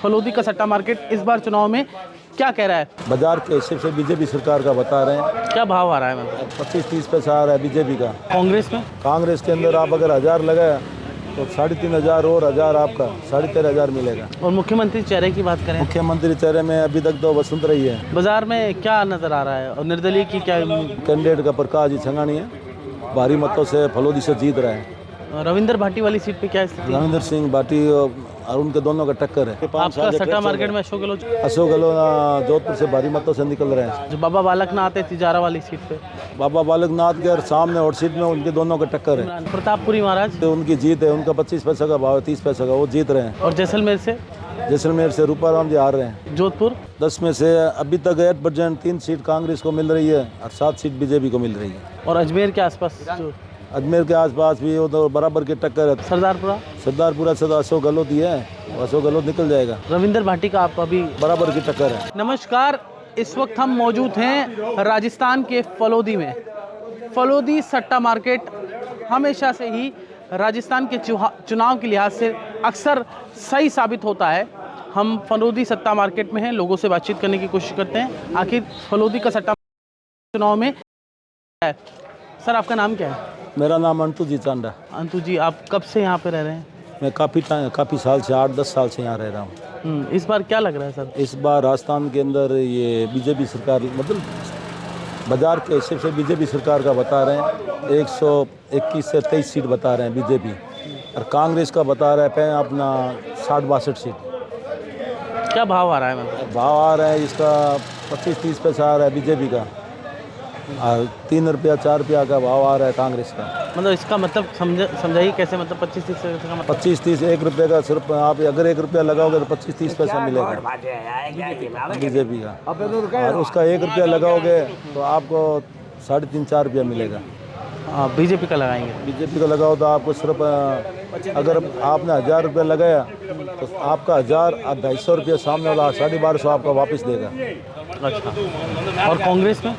फलोदी का सट्टा मार्केट इस बार चुनाव में क्या कह रहा है? बाजार के हिसाब से बीजेपी सरकार का बता रहे हैं। क्या भाव आ रहा है? मतलब 25-30 पैसा आ रहा है बीजेपी का। कांग्रेस में? कांग्रेस के अंदर आप अगर 1000 लगाया तो 3500 और 1000 आपका 13,500 मिलेगा। और मुख्यमंत्री चेहरे की बात करें, मुख्यमंत्री चेहरे में अभी तक तो वसुंधरा ही है। बाजार में क्या नजर आ रहा है और निर्दलीय की क्या? कैंडिडेट का प्रकाश जी छंगानी है, भारी मतों से फलोदी से जीत रहा है। रविंदर भाटी वाली सीट पे क्या स्थिति है? रविंदर सिंह भाटी और उनके दोनों का टक्कर है। आपका सट्टा मार्केट में अशोक गहलोत जोधपुर से भारी मतों से निकल रहे हैं। जो बाबा बालकनाथ है तिजारा वाली सीट पे, बाबा बालकनाथ के और सामने और सीट में उनके दोनों का टक्कर है। प्रतापपुरी महाराज तो उनकी जीत है, उनका 25 पैसा का भाव है, 30 पैसा का, वो जीत रहे हैं। और जैसलमेर से? जैसलमेर से रूपाराम जी हार रहे हैं। जोधपुर 10 में से अभी तक 8% 3 सीट कांग्रेस को मिल रही है और 7 सीट बीजेपी को मिल रही है। और अजमेर के आसपास जो अजमेर के आसपास भी वो तो बराबर की टक्कर है। सरदारपुरा से तो अशोक गहलोत ही है, अशोक गहलोत निकल जाएगा। रविंदर भाटी का आप अभी बराबर की टक्कर है। नमस्कार, इस वक्त हम मौजूद हैं राजस्थान के फलोदी में। फलोदी सट्टा मार्केट हमेशा से ही राजस्थान के चुनाव के लिहाज से अक्सर सही साबित होता है। हम फलोदी सट्टा मार्केट में हैं, लोगों से बातचीत करने की कोशिश करते हैं आखिर फलोदी का सट्टा चुनाव में है। सर, आपका नाम क्या है? मेरा नाम अंटू जी चांडा। अंतु जी, आप कब से यहाँ पे रह रहे हैं? मैं काफ़ी साल से 8-10 साल से यहाँ रह रहा हूँ। इस बार क्या लग रहा है सर? इस बार राजस्थान के अंदर ये बीजेपी सरकार, मतलब बाजार के हिसाब से बीजेपी सरकार का बता रहे हैं। 121 से 23 सीट बता रहे हैं बीजेपी, और कांग्रेस का बता रहा है अपना 60-62 सीट। क्या भाव आ रहा है? मतलब भाव आ रहा है इसका 25-30 पैसा आ रहा है बीजेपी का, और 3 रुपया 4 रुपया का भाव आ रहा है कांग्रेस का। मतलब इसका मतलब समझाइए कैसे? मतलब 25-30 का मतलब 25-30 1 रुपये का सिर्फ, आप अगर 1 रुपया लगाओगे तो 25-30 पैसा मिलेगा बीजेपी का, और उसका 1 रुपया लगाओगे तो आपको 3.5-4 रुपया मिलेगा। बीजेपी का लगाएंगे? बीजेपी का लगाओ तो आपको सिर्फ, अगर आपने 1000 रुपया लगाया तो आपका 1000 और 250 रुपया सामने वाला 1250 आपका वापस देगा। अच्छा। और कांग्रेस में?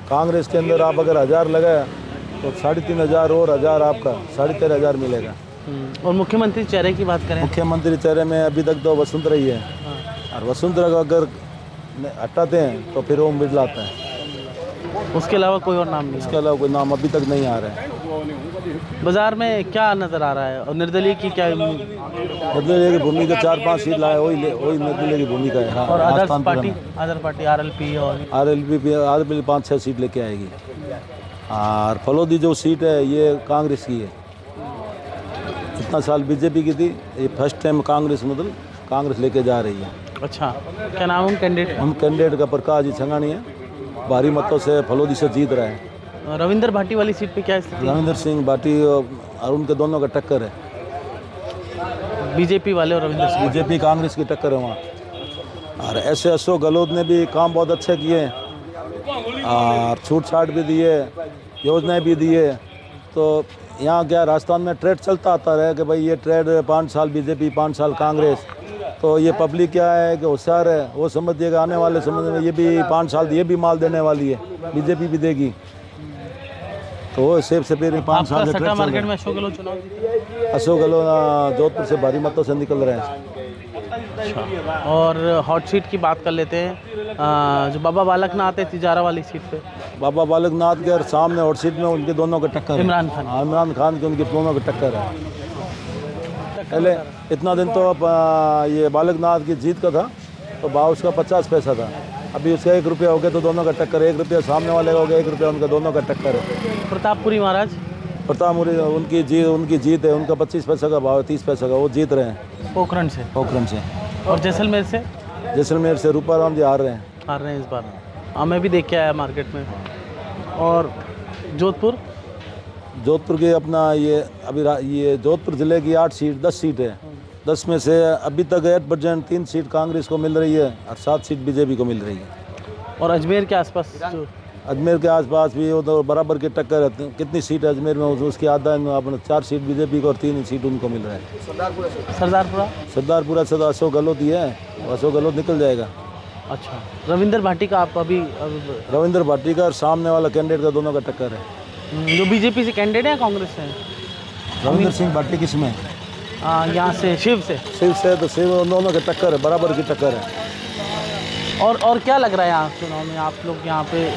कांग्रेस के अंदर आप अगर 1000 लगाया तो 3500 और 1000 आपका 13,500 मिलेगा। और मुख्यमंत्री चेहरे की बात करें, मुख्यमंत्री चेहरे में अभी तक तो वसुंधरा ही है, और वसुंधरा का अगर हटाते हैं तो फिर ओम बिरला आता है। उसके अलावा कोई और नाम नहीं? इसके अलावा कोई नाम अभी तक नहीं आ रहा है। बाजार में क्या नजर आ रहा है और निर्दलीय की क्या? निर्दलीय की भूमिका 4-5 सीट लाए, वही निर्दलीय की भूमिका है। हाँ, और अदर पार्टी आरएलपी और आरएलपी 5-6 सीट लेके आएगी। और फलोदी जो सीट है ये कांग्रेस की है। इतना साल बीजेपी की थी, ये फर्स्ट टाइम कांग्रेस लेके जा रही है। अच्छा, क्या नाम है कैंडिडेट? हम कैंडिडेट का प्रकाश जी छंगानी है, भारी मतों से फलोदी से जीत रहा है। रविंदर भाटी वाली सीट पे क्या स्थिति? रविंदर सिंह भाटी और उनके दोनों का टक्कर है। बीजेपी वाले और रविंदर सिंह? बीजेपी कांग्रेस की टक्कर है वहाँ। और ऐसे अशोक गहलोत ने भी काम बहुत अच्छे किए हैं, और छूट छाट भी दिए, योजनाएं भी दिए। तो यहाँ क्या राजस्थान में ट्रेड चलता आता रहा कि भाई ये ट्रेड 5 साल बीजेपी 5 साल कांग्रेस, तो ये पब्लिक क्या है कि होशियार है, वो समझिएगा आने वाले समय में ये भी 5 साल ये भी माल देने वाली है, बीजेपी भी देगी। तो वो सेब से फिर 5 साल सट्टा मार्केट में अशोक गहलोत चुनाव जीते? अशोक गहलोत जोधपुर से भारी मतों से निकल रहे हैं। अच्छा। और हॉट सीट की बात कर लेते हैं, जो बाबा बालकनाथ है तिजारा वाली सीट पे, बाबा बालकनाथ के और सामने और सीट में उनके दोनों का टक्कर है। इमरान खान की उनके दोनों का टक्कर है। पहले इतना दिन तो ये बालकनाथ की जीत का था, तो भाव उसका 50 पैसा था। अभी उसका 1 रुपया हो गया तो दोनों का टक्कर है। 1 रुपया सामने वाले का हो गया, 1 रुपया उनका, दोनों का टक्कर है। प्रतापपुरी महाराज? प्रतापपुरी उनकी जीत है, उनका 25 पैसा का भाव है, 30 पैसा का, वो जीत रहे हैं पोखरण से। और जैसलमेर से? जैसलमेर से रूपाराम जी हार रहे हैं इस बार। हाँ, मैं भी देख के आया मार्केट में। और जोधपुर की अपना ये जोधपुर ज़िले की 10 सीट है। 10 में से अभी तक 8% 3 सीट कांग्रेस को मिल रही है और 7 सीट बीजेपी को मिल रही है। और अजमेर के आसपास? अजमेर के आसपास भी वो तो बराबर की टक्कर है। कितनी सीट है अजमेर में? उसकी आधा अपने 4 सीट बीजेपी को और 3 सीट उनको मिल रहा है। सरदारपुरा से तो अशोक गहलोत ही है, अशोक गहलोत निकल जाएगा। अच्छा। रविंदर भाटी का आप अभी? रविंदर भाटी का और सामने वाला कैंडिडेट का दोनों का टक्कर है। जो बीजेपी से कैंडिडेट है कांग्रेस से? रविंदर सिंह भाटी किसमें? यहाँ से शिव से। शिव से तो शिव उन दोनों की टक्कर है, बराबर की टक्कर है। और क्या लग रहा है यहाँ चुनाव में आप लोग यहाँ पे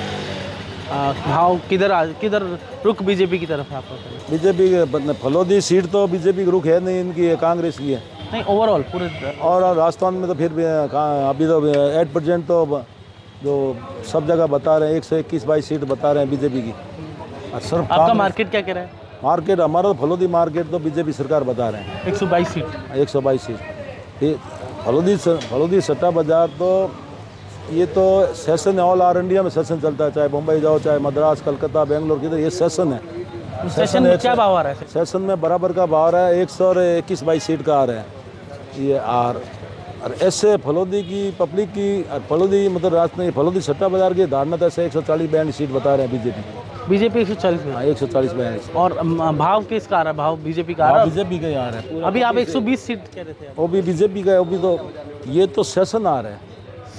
भाव किधर रुख बीजेपी की तरफ है आपका? बीजेपी फलोदी सीट तो बीजेपी की रुख है नहीं, इनकी है, कांग्रेस की है। नहीं, ओवरऑल पूरे। और राजस्थान में तो फिर भी अभी तो 8% तो जो सब जगह बता रहे हैं 121-22 सीट बता रहे हैं बीजेपी की। और सिर्फ आपका मार्केट क्या कह रहा है? मार्केट हमारा तो फलोदी मार्केट तो बीजेपी सरकार बता रहे हैं 122 सीट। 122 सीट। ये फलोदी सट्टा बाजार तो ये तो सेशन है, ऑल आर इंडिया में सेशन चलता है, चाहे मुंबई जाओ, चाहे मद्रास, कलकत्ता, बेंगलोर, किधर ये सेशन है। सेशन में क्या भाव आ रहा है? सेशन में बराबर का भाव आ रहा है 121-22 सीट का आ रहा है ये। और ऐसे फलोदी की पब्लिक की फलोदी मतलब राजस्थान फलोदी सट्टा बाजार की धारणा तो ऐसे 140-42 सीट बता रहे हैं बीजेपी 140 में। 140-42। और भाव किसका आ रहा है? भाव बीजेपी का आ रहा है? बीजेपी का ही आ रहा है। अभी आप 120 सीट कह रहे थे। वो भी बीजेपी का है, वो भी तो ये तो सेशन आ रहा है।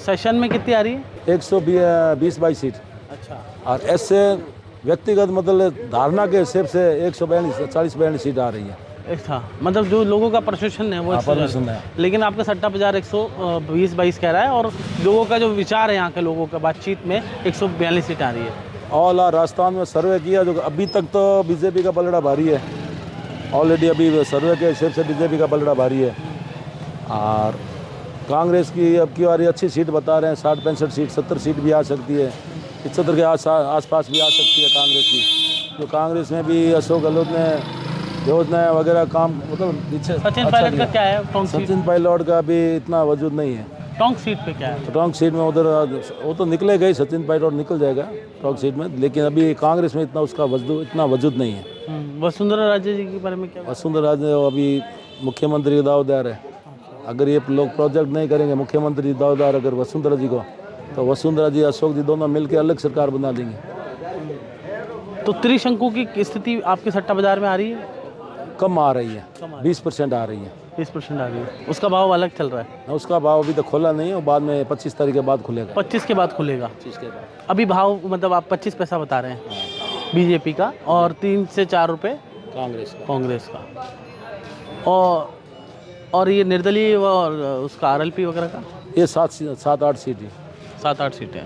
सेशन में कितनी आ रही है? 120-22 सीट। अच्छा। और ऐसे व्यक्तिगत मतलब धारणा के हिसाब से 140-42 सीट आ रही है। अच्छा, मतलब जो लोगों का प्रशासन है वो प्रशासन है। लेकिन आपका सट्टा बाजार 120-22 कह रहा है और लोगों का जो विचार है यहाँ के लोगों का बातचीत में 142 सीट आ रही है। ऑल राजस्थान में सर्वे किया जो अभी तक तो बीजेपी का पलड़ा भारी है। ऑलरेडी अभी सर्वे के हिसाब से बीजेपी का पलड़ा भारी है। और कांग्रेस की अब की बारी अच्छी सीट बता रहे हैं, 60-65 सीट, 70 सीट भी आ सकती है, 75 के आसपास भी आ सकती है कांग्रेस की। तो कांग्रेस में भी अशोक गहलोत ने योजना वगैरह काम मतलब पीछे। सचिन पायलट का क्या है? सचिन पायलट का भी इतना वजूद नहीं है। टोंक सीट पे क्या है? तो टोंक सीट में उधर वो तो निकले गए, सचिन पायलट निकल जाएगा टोंक सीट में, लेकिन अभी कांग्रेस में इतना उसका इतना वजूद नहीं है। वसुंधरा राजे जी के बारे में क्या? वसुंधरा राजे अभी मुख्यमंत्री के दावेदार है। अगर ये लोग प्रोजेक्ट नहीं करेंगे मुख्यमंत्री दावेदार अगर वसुंधरा जी को, तो वसुंधरा जी अशोक जी दोनों मिलकर अलग सरकार बना देंगे। तो त्रिशंकु की स्थिति आपके सट्टा बाजार में आ रही है? कम आ रही है, 20% आ रही है। 20% आ रही है। उसका भाव अलग चल रहा है? उसका भाव अभी तक खोला नहीं है, वो बाद में 25 तारीख के बाद खुलेगा। 25 के बाद खुलेगा? 25 के बाद। अभी भाव मतलब आप 25 पैसा बता रहे हैं बीजेपी का और 3 से 4 रुपये कांग्रेस का। और ये निर्दलीय और उसका आरएलपी वगैरह का ये 7-8 सीट है। 7-8 सीटें।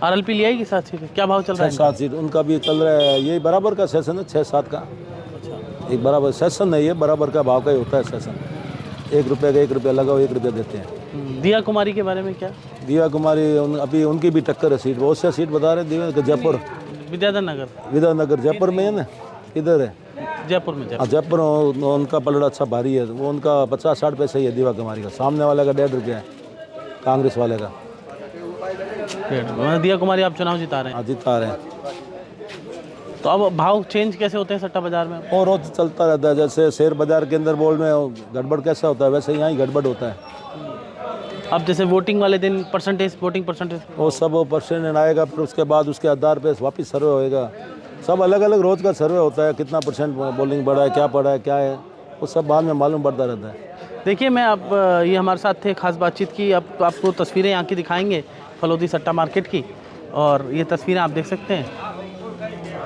आरएलपी ले आएगी 7 सीटें? क्या भाव चल रहा है? 7 सीट उनका भी चल रहा है। ये बराबर का सेशन है 6-7 का। एक बराबर सेशन नहीं है, बराबर का भाव का ही होता है सेशन। 1 रुपये का 1 रुपया लगाओ 1 रुपया देते हैं। दिया कुमारी के बारे में क्या? दिया कुमारी अभी उनकी भी टक्कर है सीट, बहुत सा सीट बता रहे हैं। दिया जयपुर विद्याधर जयपुर में है ना, इधर है जयपुर में। जयपुर उनका पलड़ा अच्छा भारी है, वो उनका 50-60 पैसे ही है दिया कुमारी का। सामने वाले का 1.5 रुपया है कांग्रेस वाले का। दिया कुमारी आप चुनाव जिता रहे हैं? हाँ जिता रहे हैं। तो अब भाव चेंज कैसे होते हैं सट्टा बाजार में? और रोज चलता रहता है, जैसे शेयर बाजार के अंदर बोल में गड़बड़ कैसा होता है वैसे यहाँ ही गड़बड़ होता है। अब जैसे वोटिंग वाले दिन वोटिंग परसेंटेज वो सब परसेंट आएगा, फिर उसके बाद उसके आधार पे वापस सर्वे होएगा। सब अलग अलग रोज का सर्वे होता है, कितना परसेंट बोलिंग बढ़ा है, क्या पड़ा है, क्या है, वो सब बाद में मालूम पड़ता रहता है। देखिए मैं अब ये हमारे साथ थे, खास बातचीत की। अब आपको तस्वीरें यहाँ की दिखाएंगे फलोदी सट्टा मार्केट की, और ये तस्वीरें आप देख सकते हैं।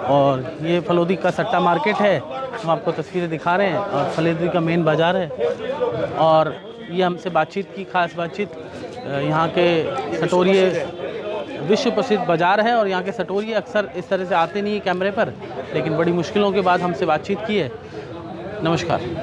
और ये फलोदी का सट्टा मार्केट है, हम आपको तस्वीरें दिखा रहे हैं। और फलोदी का मेन बाज़ार है। और ये हमसे बातचीत की, खास बातचीत। यहाँ के सटोरिये विश्व प्रसिद्ध बाज़ार है और यहाँ के सटोरिये अक्सर इस तरह से आते नहीं है कैमरे पर, लेकिन बड़ी मुश्किलों के बाद हमसे बातचीत की है। नमस्कार।